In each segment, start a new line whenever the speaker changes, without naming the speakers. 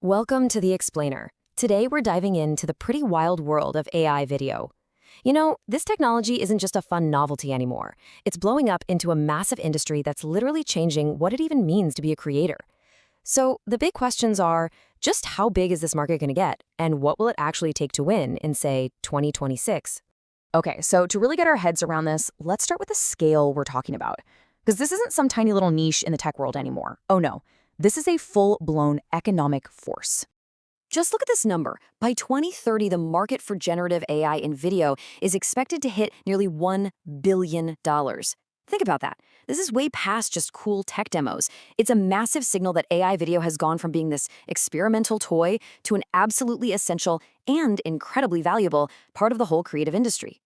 Welcome to The Explainer. Today we're diving into the pretty wild world of AI video. This technology isn't just a fun novelty anymore. It's blowing up into a massive industry that's literally changing what it even means to be a creator. So the big questions are, just how big is this market going to get, and what will it actually take to win in, say, 2026?
Okay, so to really get our heads around this, let's start with the scale we're talking about. Because this isn't some tiny little niche in the tech world anymore. Oh no, this is a full-blown economic force.
Just look at this number. By 2030, the market for generative AI in video is expected to hit nearly $1 billion. Think about that. This is way past just cool tech demos. It's a massive signal that AI video has gone from being this experimental toy to an absolutely essential and incredibly valuable part of the whole creative industry.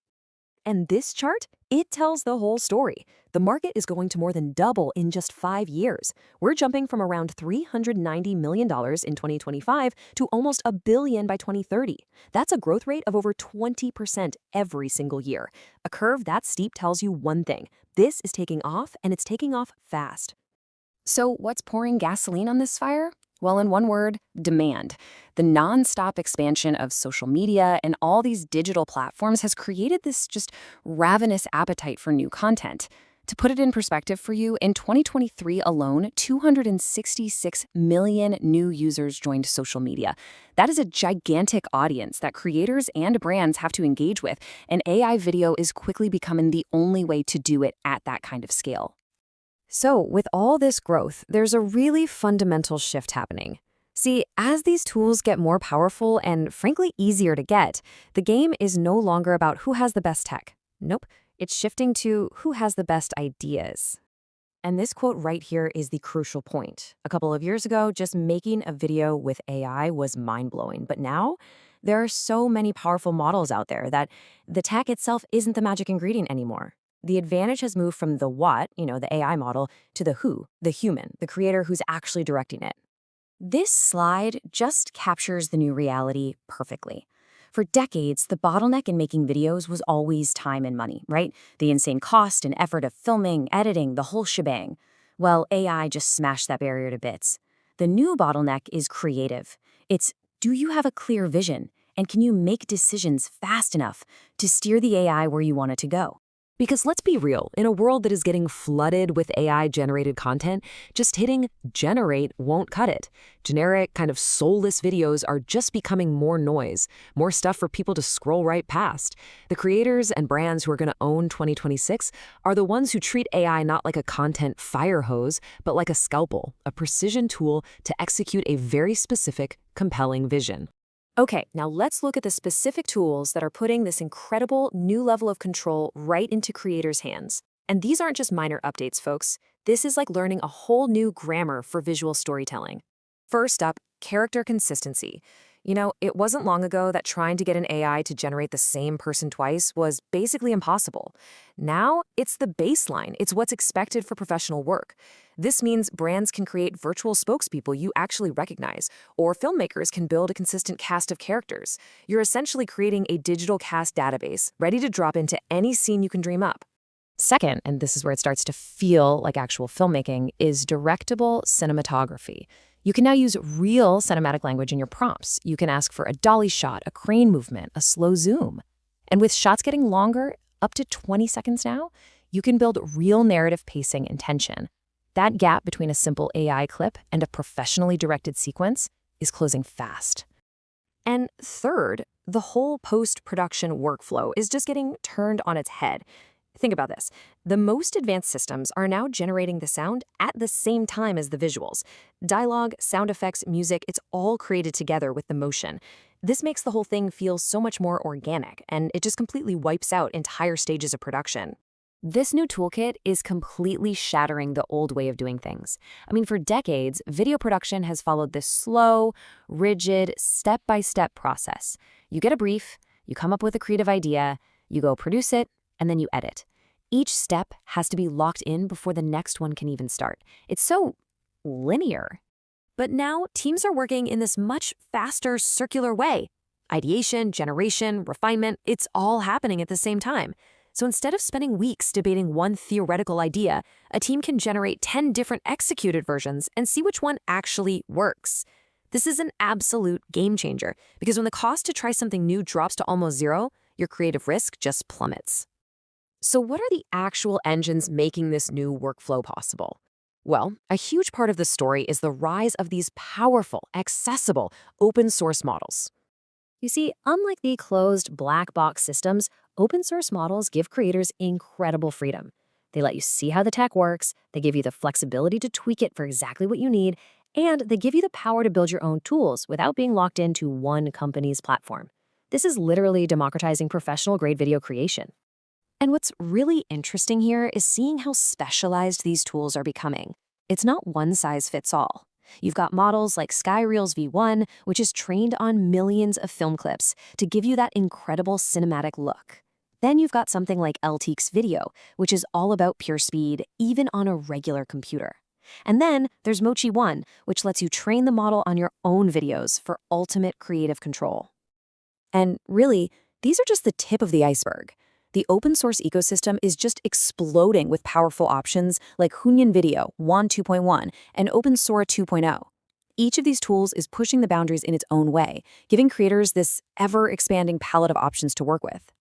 And this chart, it tells the whole story. The market is going to more than double in just 5 years. We're jumping from around $390 million in 2025 to almost $1 billion by 2030. That's a growth rate of over 20% every single year. A curve that steep tells you one thing. This is taking off, and it's taking off fast. So what's pouring gasoline on this fire? Well, in one word, demand. The nonstop expansion of social media and all these digital platforms has created this just ravenous appetite for new content. To put it in perspective for you, in 2023 alone, 266 million new users joined social media. That is a gigantic audience that creators and brands have to engage with, and AI video is quickly becoming the only way to do it at that kind of scale. So, with all this growth, there's a really fundamental shift happening. See, as these tools get more powerful and, frankly, easier to get, the game is no longer about who has the best tech. Nope, it's shifting to who has the best ideas. And this quote right here is the crucial point. A couple of years ago, just making a video with AI was mind-blowing, but now there are so many powerful models out there that the tech itself isn't the magic ingredient anymore. The advantage has moved from the what, the AI model, to the who, the human, the creator who's actually directing it. This slide just captures the new reality perfectly. For decades, the bottleneck in making videos was always time and money, right? The insane cost and effort of filming, editing, the whole shebang. Well, AI just smashed that barrier to bits. The new bottleneck is creative. It's, do you have a clear vision? And can you make decisions fast enough to steer the AI where you want it to go? Because let's be real, in a world that is getting flooded with AI-generated content, just hitting generate won't cut it. Generic, kind of soulless videos are just becoming more noise, more stuff for people to scroll right past. The creators and brands who are going to own 2026 are the ones who treat AI not like a content fire hose, but like a scalpel, a precision tool to execute a very specific, compelling vision. Okay, now let's look at the specific tools that are putting this incredible new level of control right into creators' hands. And these aren't just minor updates, folks. This is like learning a whole new grammar for visual storytelling. First up, character consistency. It wasn't long ago that trying to get an AI to generate the same person twice was basically impossible. Now, it's the baseline. It's what's expected for professional work. This means brands can create virtual spokespeople you actually recognize, or filmmakers can build a consistent cast of characters. You're essentially creating a digital cast database, ready to drop into any scene you can dream up. Second, and this is where it starts to feel like actual filmmaking, is directable cinematography. You can now use real cinematic language in your prompts. You can ask for a dolly shot, a crane movement, a slow zoom. And with shots getting longer, up to 20 seconds now, you can build real narrative pacing and tension. That gap between a simple AI clip and a professionally directed sequence is closing fast. And third, the whole post-production workflow is just getting turned on its head. Think about this. The most advanced systems are now generating the sound at the same time as the visuals. Dialogue, sound effects, music, it's all created together with the motion. This makes the whole thing feel so much more organic, and it just completely wipes out entire stages of production. This new toolkit is completely shattering the old way of doing things. For decades, video production has followed this slow, rigid, step-by-step process. You get a brief, you come up with a creative idea, you go produce it, and then you edit. Each step has to be locked in before the next one can even start. It's so linear. But now, teams are working in this much faster, circular way. Ideation, generation, refinement, it's all happening at the same time. So instead of spending weeks debating one theoretical idea, a team can generate 10 different executed versions and see which one actually works.
This is an absolute game changer because when the cost to try something new drops to almost zero, your creative risk just plummets. So what are the actual engines making this new workflow possible? Well, a huge part of the story is the rise of these powerful, accessible, open source models.
You see, unlike the closed black box systems, open source models give creators incredible freedom. They let you see how the tech works, they give you the flexibility to tweak it for exactly what you need, and they give you the power to build your own tools without being locked into one company's platform. This is literally democratizing professional grade video creation.
And what's really interesting here is seeing how specialized these tools are becoming. It's not one size fits all. You've got models like Skyreel's V1, which is trained on millions of film clips to give you that incredible cinematic look. Then you've got something like LTX Video, which is all about pure speed, even on a regular computer. And then there's Mochi One, which lets you train the model on your own videos for ultimate creative control. And really, these are just the tip of the iceberg. The open source ecosystem is just exploding with powerful options like Hunyan Video, Wan 2.1, and Open Sora 2.0. Each of these tools is pushing the boundaries in its own way, giving creators this ever-expanding palette of options to work with.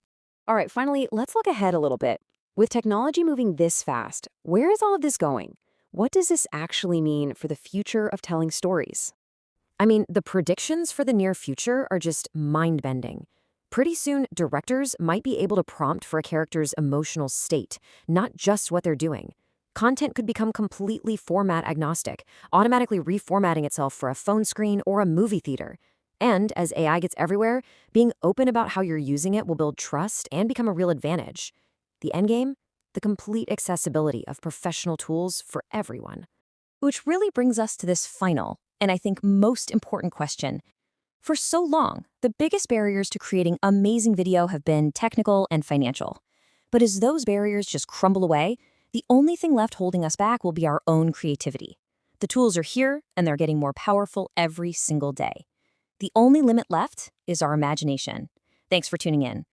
All right, finally, let's look ahead a little bit. With technology moving this fast, where is all of this going? What does this actually mean for the future of telling stories? I mean, the predictions for the near future are just mind-bending. Pretty soon, directors might be able to prompt for a character's emotional state, not just what they're doing. Content could become completely format agnostic, automatically reformatting itself for a phone screen or a movie theater. And as AI gets everywhere, being open about how you're using it will build trust and become a real advantage. The endgame? The complete accessibility of professional tools for everyone. Which really brings us to this final, and I think most important question. For so long, the biggest barriers to creating amazing video have been technical and financial. But as those barriers just crumble away, the only thing left holding us back will be our own creativity. The tools are here, and they're getting more powerful every single day. The only limit left is our imagination. Thanks for tuning in.